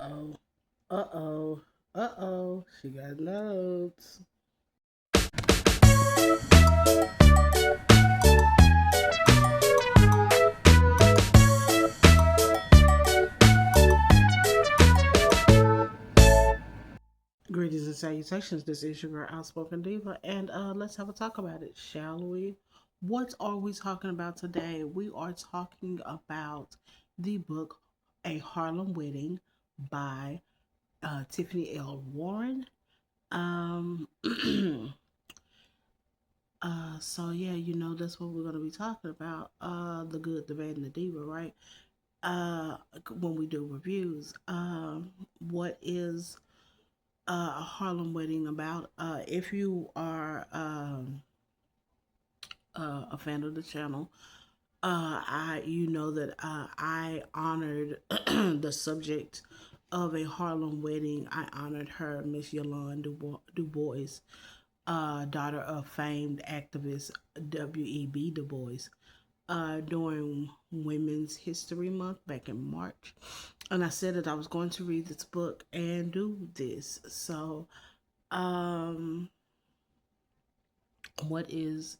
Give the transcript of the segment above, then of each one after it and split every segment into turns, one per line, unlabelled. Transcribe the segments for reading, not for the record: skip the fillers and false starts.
Oh, uh-oh, uh-oh, she got notes. Greetings and salutations. This is your girl, Outspoken Diva, and let's have a talk about it, shall we? What are we talking about today? We are talking about the book A Harlem Wedding by Tiffany L. Warren. Um, so yeah, that's what we're gonna be talking about. The good, the bad, and the diva, right? Uh, when we do reviews, what is a Harlem Wedding about? If you are a fan of the channel, I you know that I honored the subject of a Harlem Wedding. I honored her, Miss Yolanda Du Bois, daughter of famed activist W.E.B. Du Bois, during Women's History Month back in March. And I said that I was going to read this book and do this. So, um, what is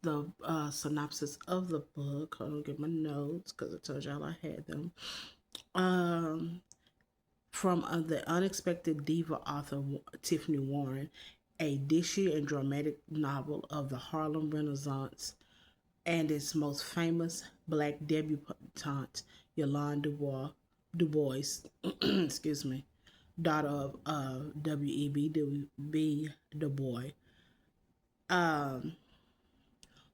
the synopsis of the book? I don't get my notes because I told y'all I had them. Um, from the unexpected diva author Tiffany Warren, a dishy and dramatic novel of the Harlem Renaissance and its most famous black debutante, Yolanda Du Bois, excuse me, daughter of W.E.B. Du Bois, um,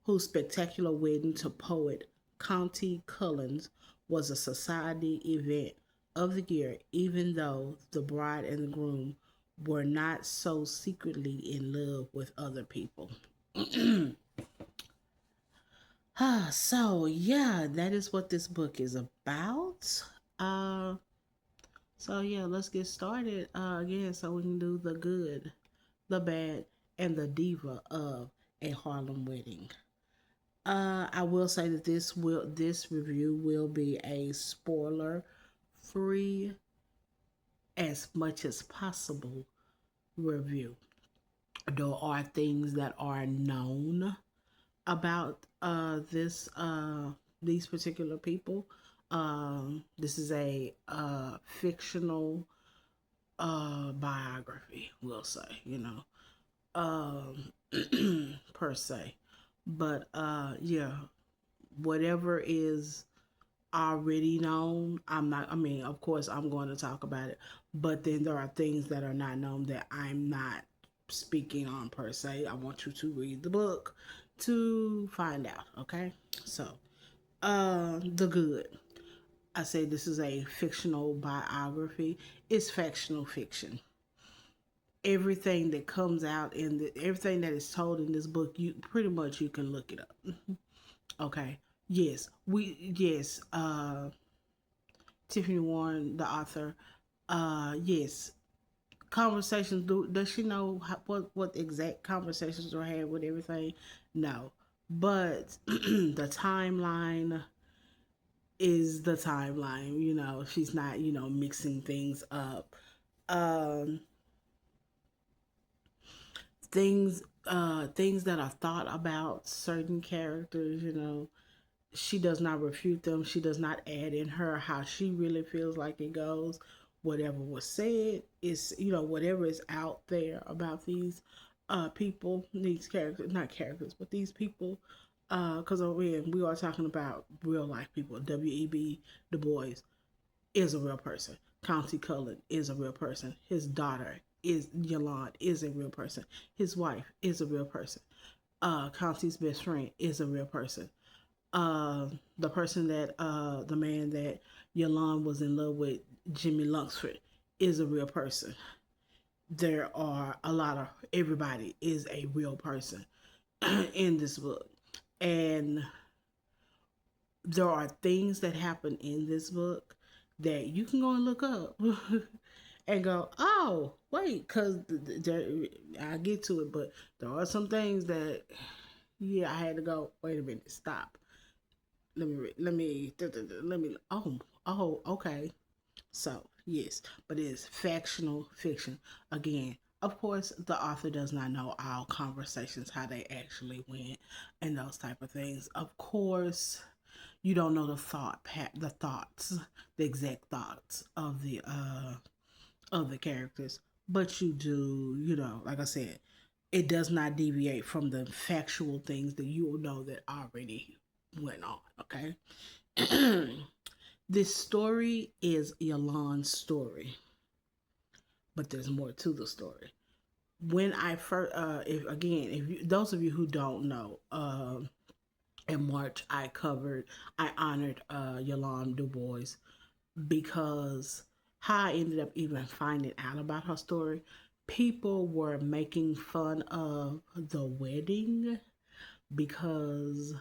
whose spectacular wedding to poet County Cullens was a society event of the year, even though the bride and the groom were not so secretly in love with other people. So yeah, that is what this book is about. Uh, so yeah, let's get started again, so we can do the good, the bad, and the diva of a Harlem Wedding. I will say that this review will be a spoiler free as much as possible review. There are things that are known about this these particular people. This is a fictional biography, we'll say, per se. But yeah, whatever is already known, I mean, of course, I'm going to talk about it, but then there are things that are not known that I'm not speaking on per se. I want you to read the book to find out, okay? So, the good. I say this is a fictional biography. It's fictional fiction. Everything that comes out in everything that is told in this book, you pretty much you can look it up. Okay. Yes, Tiffany Warren, the author. Yes, conversations. Does she know what exact conversations were had with everything? No, but the timeline is the timeline. She's not mixing things up. Um, things that are thought about certain characters. She does not refute them. She does not add in her how she really feels like it goes. Whatever was said is, whatever is out there about these people, these characters, not characters, but these people, because we are talking about real life people. W.E.B. Du Bois is a real person. County Cullen is a real person. His daughter is Yolanda is a real person. His wife is a real person. County's best friend is a real person. The person that the man that Yolanda was in love with, Jimmy Luxford, is a real person. There are a lot of everybody is a real person in this book, and there are things that happen in this book that you can go and look up and go, oh wait, because I get to it, but there are some things that yeah, I had to go. Wait a minute, stop. Let me. Oh, okay. So Yes, but it is factional fiction. Again, of course, the author does not know all conversations how they actually went and those type of things. Of course, you don't know the thoughts, the exact thoughts of the characters, but you do, like I said, it does not deviate from the factual things that you will know that already went on. Okay. This story is Yolanda's story, but there's more to the story. When I first, if you, those of you who don't know, in March I honored Yolanda Du Bois because how I ended up even finding out about her story. People were making fun of the wedding because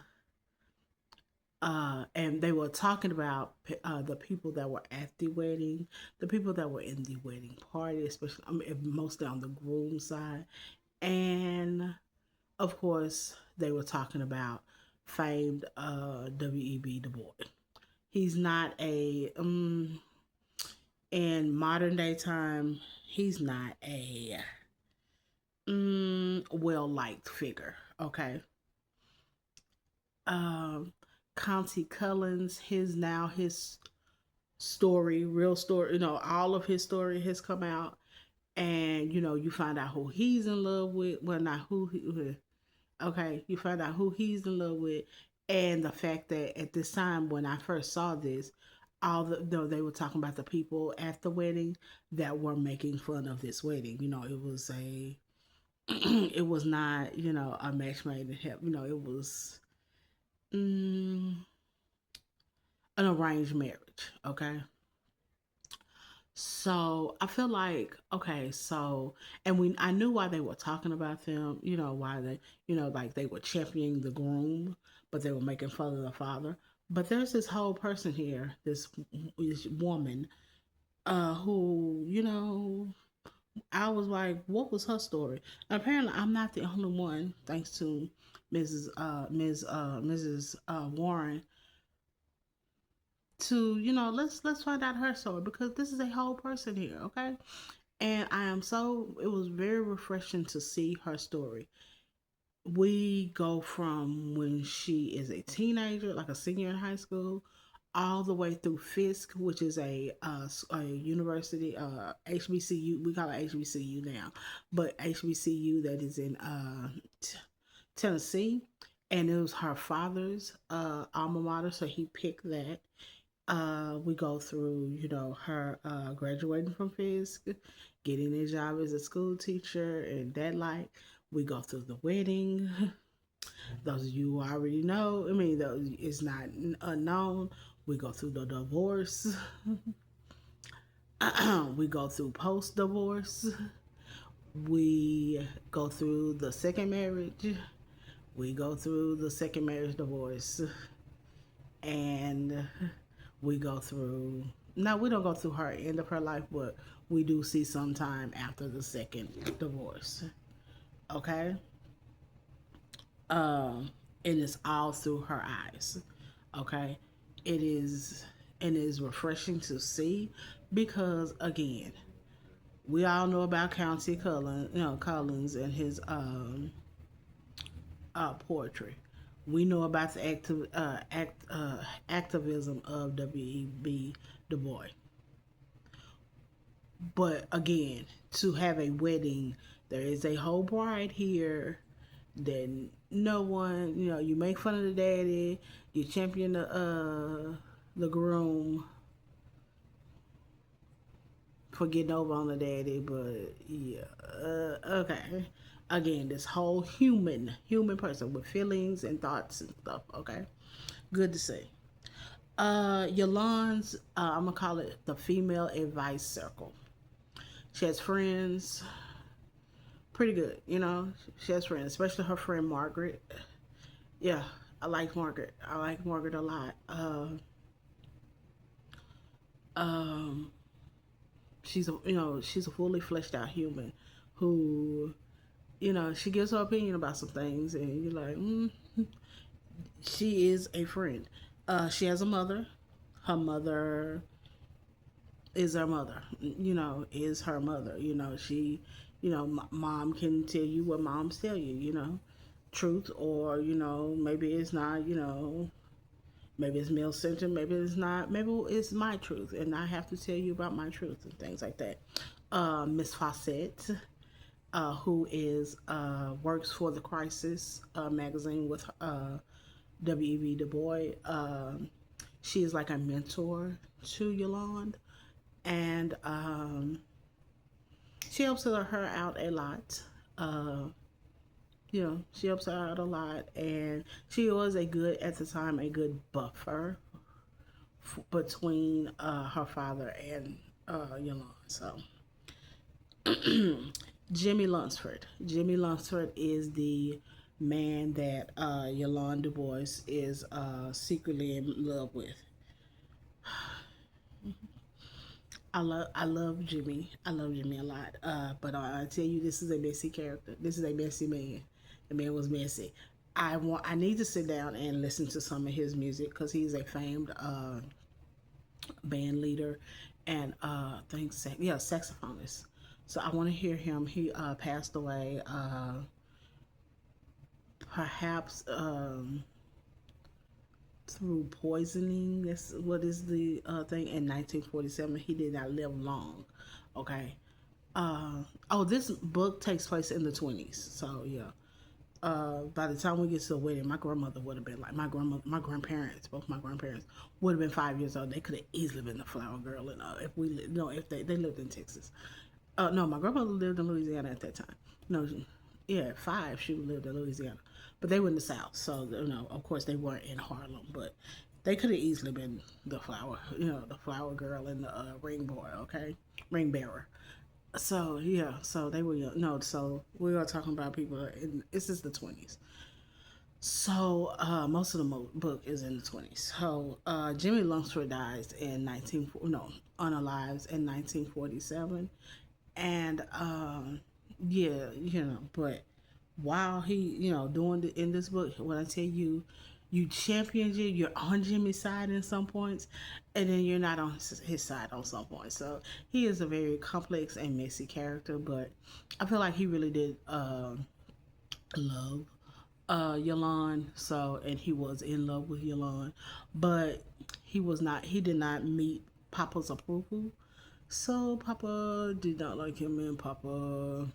and they were talking about the people that were at the wedding, the people that were in the wedding party, especially mostly on the groom side, and of course they were talking about famed W.E.B. Du Bois. He's not a in modern day time. He's not a well liked figure. Okay, um, County Cullens, his story, real story, all of his story has come out, and you find out who he's in love with. Well, not who he, okay, you find out who he's in love with, and the fact that at this time when I first saw this, they were talking about the people at the wedding that were making fun of this wedding. It was a, it was not a match made in heaven. It was mm, an arranged marriage. Okay. So I feel like okay, so and I knew why they were talking about them, why they like they were championing the groom, but they were making fun of the father. But there's this whole person here, this woman, who, I was like, what was her story? And apparently I'm not the only one, thanks to Mrs. Warren, to let's find out her story because this is a whole person here, okay? And it was very refreshing to see her story. We go from when she is a teenager, like a senior in high school, all the way through Fisk, which is a university, HBCU. We call it HBCU now, but HBCU that is in Tennessee. And it was her father's alma mater, so he picked that. We go through, her graduating from Fisk, getting a job as a school teacher, and that like we go through the wedding. Those of you who already know, I mean, it's not unknown. We go through the divorce. We go through post divorce. We go through the second marriage. We go through the second marriage divorce. And we go through now we don't go through her end of her life, but we do see some time after the second divorce. Okay. And it's all through her eyes. Okay. It is and it is refreshing to see because again, we all know about County Cullen, Collins and his poetry. We know about the activism of W.E.B. Du Bois. But again, to have a wedding, there is a whole bride here. Then no one, you make fun of the daddy, you champion the groom for getting over on the daddy, but yeah, okay. Again, this whole human person with feelings and thoughts and stuff. Okay, good to see. Yolanda's, I'm gonna call it the female advice circle. She has friends, pretty good. She has friends, especially her friend Margaret. Yeah, I like Margaret. I like Margaret a lot. Um, she's a fully fleshed out human who she gives her opinion about some things, and you're like, she is a friend. She has a mother. Her mother is her mother. Is her mother. She, mom can tell you what moms tell you. Truth, or maybe it's not. Maybe it's male centered, maybe it's not, maybe it's my truth, and I have to tell you about my truth and things like that. Miss Fawcett, who is works for the Crisis magazine with W.E.B. Du Bois. She is like a mentor to Yolanda, and she helps her out a lot. Uh, she helps her out a lot, and she was a good at the time a good buffer between her father and Yolanda. So Jimmy Lunsford. Jimmy Lunsford is the man that Yolanda Bois is secretly in love with. I love Jimmy. I love Jimmy a lot. But I tell you, this is a messy character. This is a messy man. The man was messy. I need to sit down and listen to some of his music because he's a famed band leader and saxophonist. So I want to hear him. He passed away perhaps through poisoning. That's what is the thing in 1947. He did not live long. Okay. This book takes place in the 20s. So yeah. By the time we get to the wedding, my grandmother would have been like my grandparents, both my grandparents would have been 5 years old. They could have easily been the flower girl, and if we no, if they lived in Texas. No, my grandmother lived in Louisiana at that time. No, yeah, at 5 she lived in Louisiana, but they were in the South, so of course they weren't in Harlem, but they could have easily been the flower, the flower girl and the ring boy, okay, ring bearer. So yeah, so they were young. No, so we are talking about people. This is the 20s. So most of the book is in the 20s. So Jimmy Lunsford dies in 19 no unalives in 1947, and yeah, but while he doing in this book, when I tell you, you champion Jim, you're on Jimmy's side in some points, and then you're not on his side on some points. So he is a very complex and messy character, but I feel like he really did love Yolande. So, and he was in love with Yolande, but he was not. He did not meet Papa's approval. So Papa did not like him, and Papa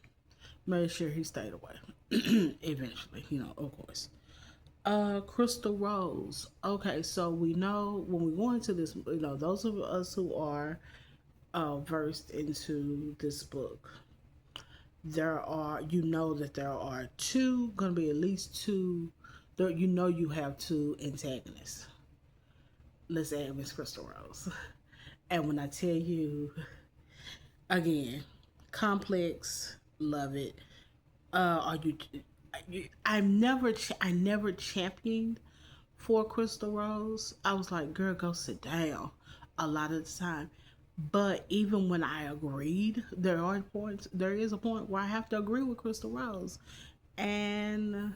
made sure he stayed away. Eventually, of course. Crystal Rose. Okay, so we know when we go into this, those of us who are versed into this book, that there are two, going to be at least two, there, you have two antagonists. Let's add Miss Crystal Rose. And when I tell you, again, complex, love it. Are you? I never championed for Crystal Rose. I was like, girl, go sit down. A lot of the time, but even when I agreed, there is a point where I have to agree with Crystal Rose, and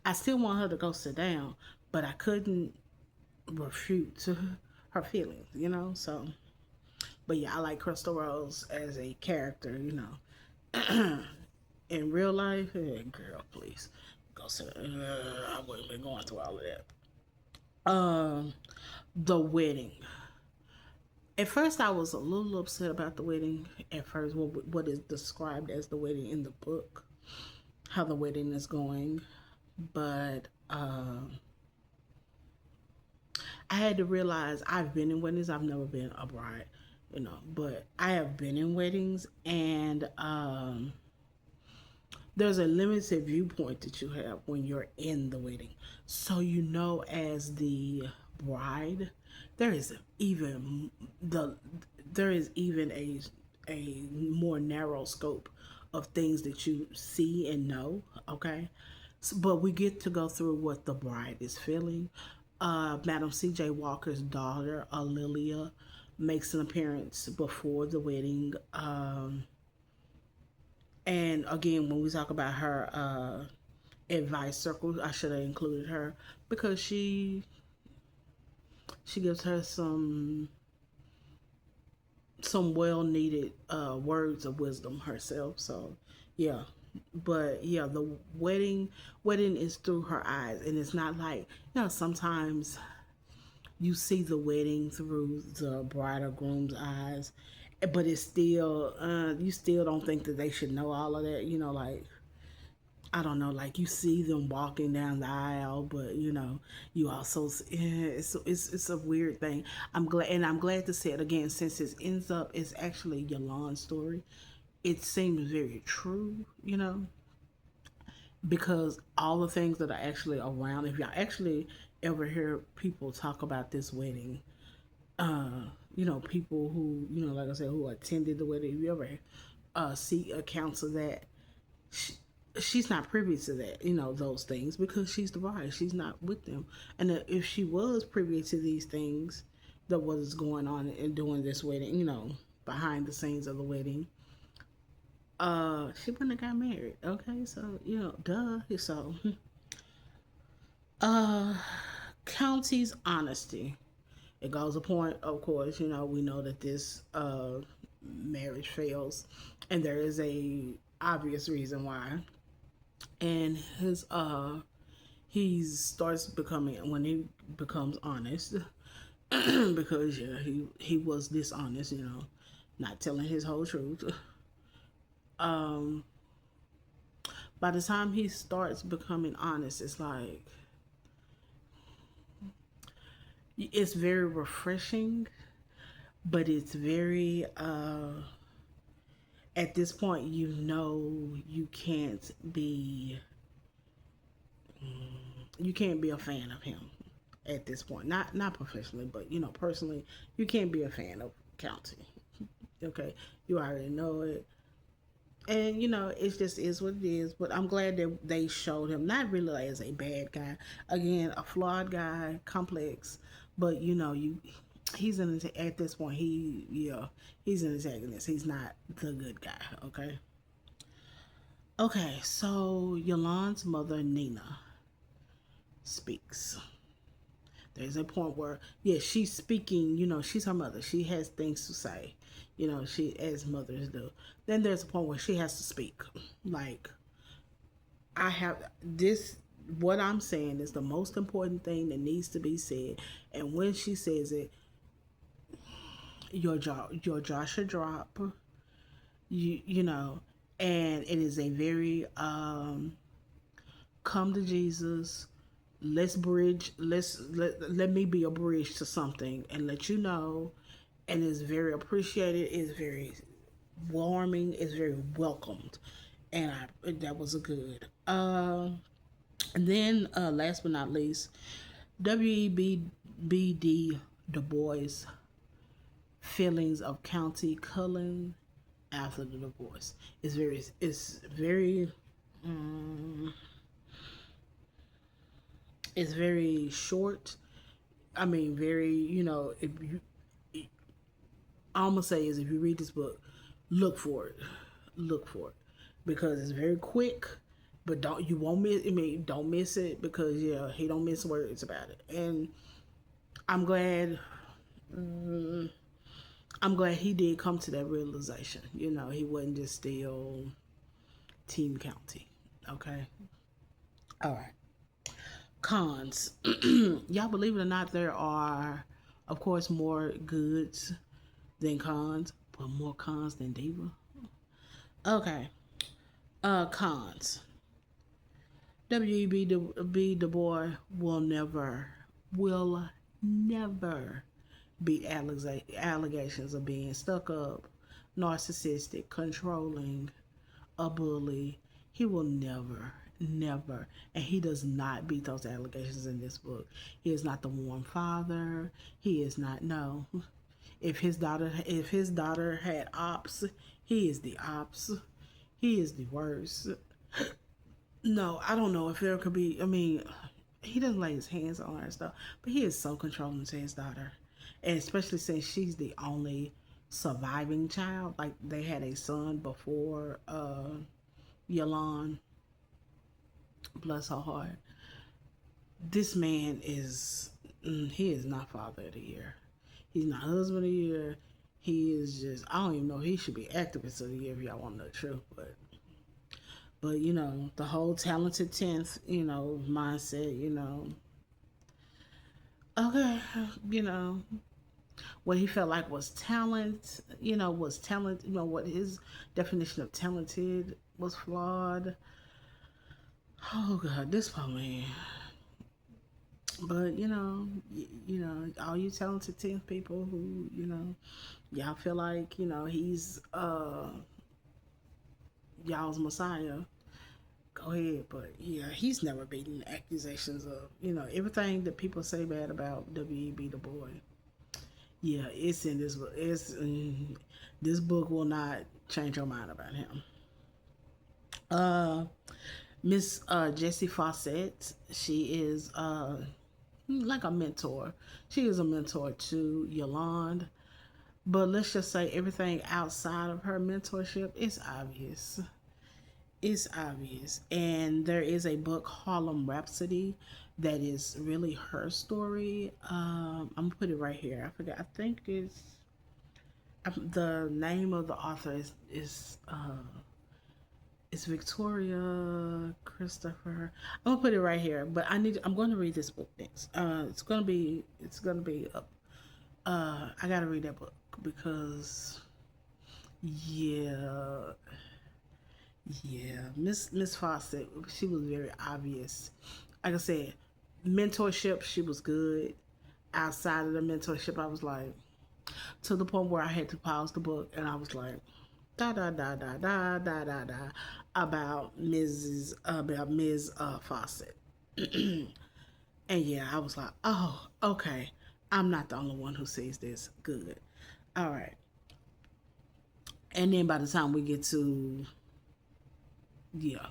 I still want her to go sit down, but I couldn't refute her feelings. So, but yeah, I like Crystal Rose as a character. In real life, girl, please go sit. I wouldn't been going through all of that. The wedding. At first, I was a little upset about the wedding. At first, what is described as the wedding in the book, how the wedding is going, but I had to realize I've been in weddings. I've never been a bride, but I have been in weddings, and there's a limited viewpoint that you have when you're in the wedding. So as the bride, there is even the there is even a more narrow scope of things that you see and know. Okay, but we get to go through what the bride is feeling. Madam C.J. Walker's daughter, Lilia, makes an appearance before the wedding. And again, when we talk about her advice circle, I should have included her because she gives her some some well needed words of wisdom herself. So yeah. But yeah, the wedding is through her eyes, and it's not like, sometimes you see the wedding through the bride or groom's eyes, but it's still you still don't think that they should know all of that. Like, I don't know, like you see them walking down the aisle, but you also it's a weird thing. I'm glad to say it again, since it ends up it's actually Yolanda's story. It seems very true, because all the things that are actually around. If y'all actually ever hear people talk about this wedding, uh, people who like I said, who attended the wedding, if you ever see accounts of that, she, she's not privy to that, those things, because she's the bride. She's not with them. And if she was privy to these things that was going on and doing this wedding, behind the scenes of the wedding, she wouldn't have got married. Okay, so duh. So, uh, County's honesty. It goes a point, of course. We know that this marriage fails, and there is a obvious reason why. And he starts becoming, when he becomes honest, because yeah, he was dishonest, not telling his whole truth. Um, by the time he starts becoming honest, it's like it's very refreshing, but it's very at this point, you can't be a fan of him at this point. Not professionally, but personally, you can't be a fan of County. Okay, you already know it, and it just is what it is. But I'm glad that they showed him not really as a bad guy. Again, a flawed guy, complex, but he's at this point. He's an antagonist. He's not the good guy. Okay, so Yolanda's mother Nina speaks. There's a point where, yeah, she's speaking. She's her mother. She has things to say. She, as mothers do. Then there's a point where she has to speak. Like, I have this. What I'm saying is the most important thing that needs to be said. And when she says it, your jaw should drop. You know, and it is a very come to Jesus. Let's bridge. Let me be a bridge to something and let you know. And it's very appreciated. It's very warming. It's very welcomed, and that was a good. And then last but not least, WEBBD Du Bois feelings of County Cullen after the divorce. Um, it's very short. I mean, very, if you, all I'm gonna say is, if you read this book, look for it, look for it, because it's very quick. But you won't miss. I mean, don't miss it, because yeah, he don't miss words about it. And I'm glad. mm, I'm glad he did come to that realization. He wasn't just still Team County. Okay. All right. Cons. Y'all believe it or not, there are, of course, more goods than cons, but more cons than diva. Okay. Cons. WEB Du Bois will never beat allegations of being stuck up, narcissistic, controlling, a bully. He will never, and he does not beat those allegations in this book. He is not the warm father. He is not, no. If his daughter had ops, he is the ops. He is the worst. No, I don't know if there could be. I mean, he doesn't lay his hands on her and stuff, but he is so controlling to his daughter, and especially since she's the only surviving child. Like, they had a son before Yolanda, bless her heart. This man is, he is not father of the year. He's not husband of the year. He is just, I don't even know, he should be activist of the year if y'all want to know the truth. But the whole talented 10th, mindset, okay, you know, what he felt like was talent, what his definition of talented was flawed. Oh God, this poor man. But all you talented 10th people who, y'all feel like, he's y'all's messiah. Go ahead, but yeah, he's never beaten accusations of, everything that people say bad about WEB the boy. Yeah, it's in this book. This book will not change your mind about him. Uh, Miss Jessie Fawcett, she is like a mentor. She is a mentor to Yolanda, but let's just say everything outside of her mentorship is obvious. It's obvious. And there is a book, Harlem Rhapsody, that is really her story. I'm gonna put it right here. I forgot. I think the name of the author is Victoria Christopher. I'm gonna put it right here. But I'm going to read this book next. It's gonna be up. I gotta read that book because yeah, yeah, Miss Fawcett, she was very obvious. Like I said, mentorship, she was good. Outside of the mentorship, I was like, to the point where I had to pause the book and I was like, da da da da da da da da about Ms. Fawcett. And yeah, I was like, oh, okay. I'm not the only one who sees this. Good. All right. And then by the time we get to, yeah,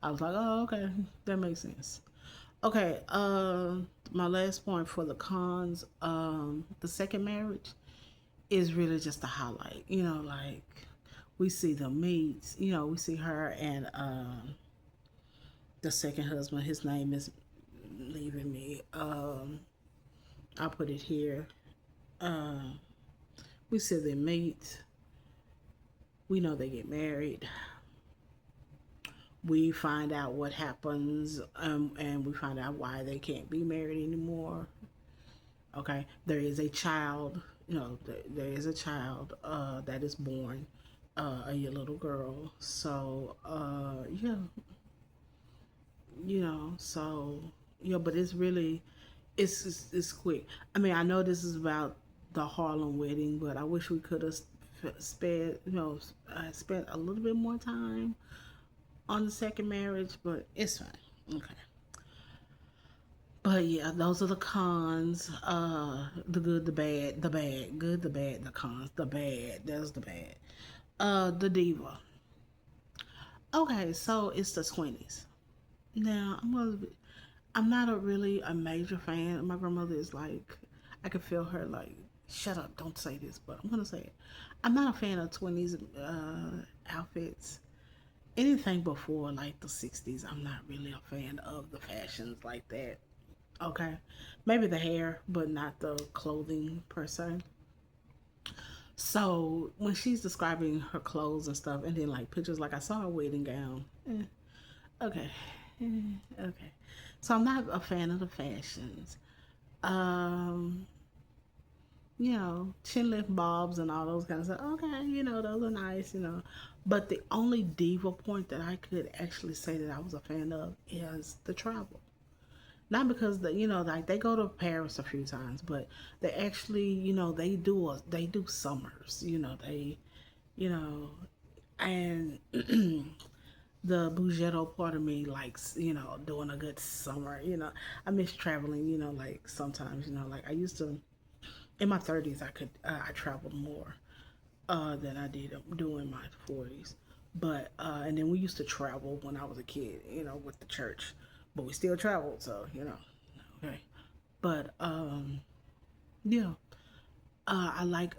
I was like, oh, okay, that makes sense. Okay, my last point for the cons, the second marriage is really just a highlight. Like we see the meets, we see her and the second husband. His name is leaving me. I'll put it here. Um, we see them meet. We know they get married. We find out what happens, and we find out why they can't be married anymore. Okay, there is a child. There is a child that is born, a little girl. So yeah, so yeah, but it's really it's quick. I mean, I know this is about the Harlem wedding, but I wish we could have spent spent a little bit more time on the second marriage, but it's fine. Okay. But yeah, those are the cons. The good, the bad, the bad, good, the bad, the cons, the bad. There's the bad. The diva. Okay, so it's the 20s. Now I'm not really a major fan. My grandmother is like, I can feel her like, shut up, don't say this, but I'm gonna say it. I'm not a fan of 20s outfits. Anything before like the 60s, I'm not really a fan of the fashions like that. Okay. Maybe the hair, but not the clothing per se. So when she's describing her clothes and stuff, and then like pictures, like I saw a wedding gown. Okay. Okay. So I'm not a fan of the fashions. Um, chin lift bobs and all those kind of stuff. Okay, those are nice, But the only diva point that I could actually say that I was a fan of is the travel. Not because like they go to Paris a few times, but they actually, they do summers, you know, and the Bougetto part of me likes, doing a good summer. I miss traveling. Like sometimes, like I used to in my 30s, I traveled more than I did do in my 40s. But and then we used to travel when I was a kid, with the church, but we still traveled, so okay. But yeah, I like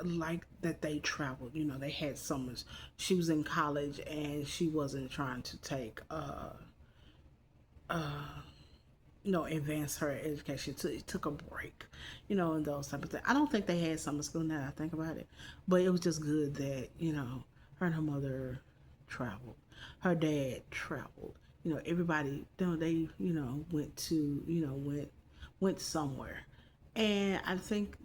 that they traveled. They had summers. She was in college and she wasn't trying to take advance her education. Took a break, and those type of things. I don't think they had summer school now that I think about it, but it was just good that her and her mother traveled. Her dad traveled. Everybody, they went to went somewhere, and I think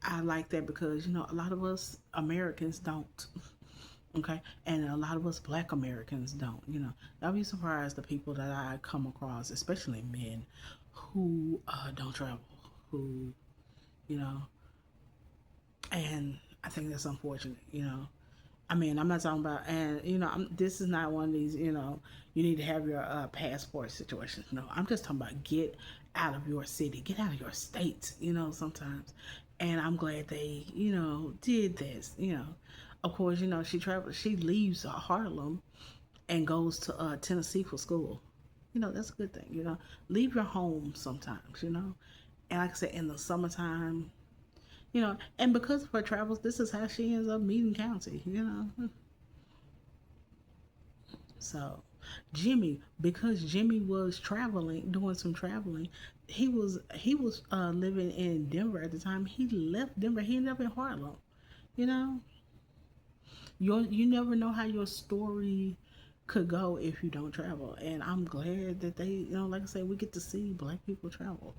I like that because a lot of us Americans don't. Okay, and a lot of us Black Americans don't. I'll be surprised the people that I come across, especially men, who don't travel, who you know, and I think that's unfortunate. I mean, I'm not talking about, and this is not one of these, you need to have your passport situations. No, I'm just talking about get out of your city, get out of your state. Sometimes, and I'm glad they, did this. Of course, she travels, she leaves Harlem and goes to Tennessee for school. That's a good thing. Leave your home sometimes. And like I said, in the summertime, and because of her travels, this is how she ends up meeting County. So Jimmy, because Jimmy was traveling, doing some traveling, he was living in Denver at the time. He left Denver. He ended up in Harlem. You know, you never know how your story could go if you don't travel. And I'm glad that they, like I said, we get to see Black people travel.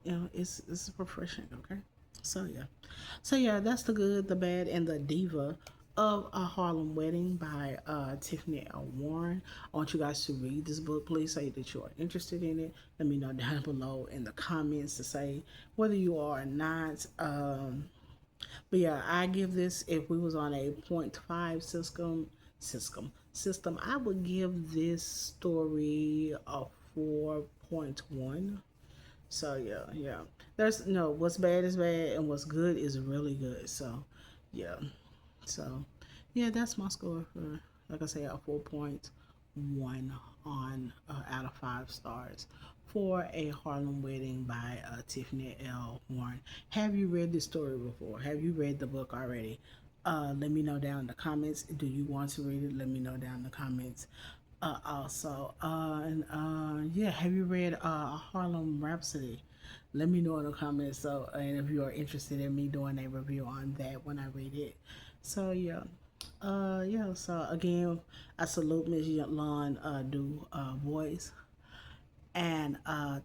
It's refreshing. Okay, so yeah. So yeah, that's the good, the bad, and the diva of A Harlem Wedding by Tiffany L. Warren. I want you guys to read this book. Please say that you are interested in it. Let me know down below in the comments to say whether you are or not. But yeah, I give this, if we was on a point 0.5 system, I would give this story a 4.1. So yeah, yeah. There's no what's bad is bad and what's good is really good. So yeah. So yeah, that's my score for, like I say, a 4.1 on out of 5 stars for A Harlem Wedding by Tiffany L. Warren. Have you read this story before? Have you read the book already? Let me know down in the comments. Do you want to read it? Let me know down in the comments. Also, and yeah, have you read Harlem Rhapsody? Let me know in the comments. So, and if you are interested in me doing a review on that when I read it. So yeah, yeah. So again, I salute Miss Yolanda do Bois, and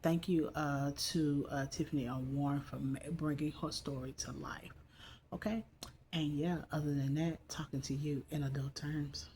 thank you to Tiffany Warren for bringing her story to life. Okay, and yeah. Other than that, talking to you in adult terms.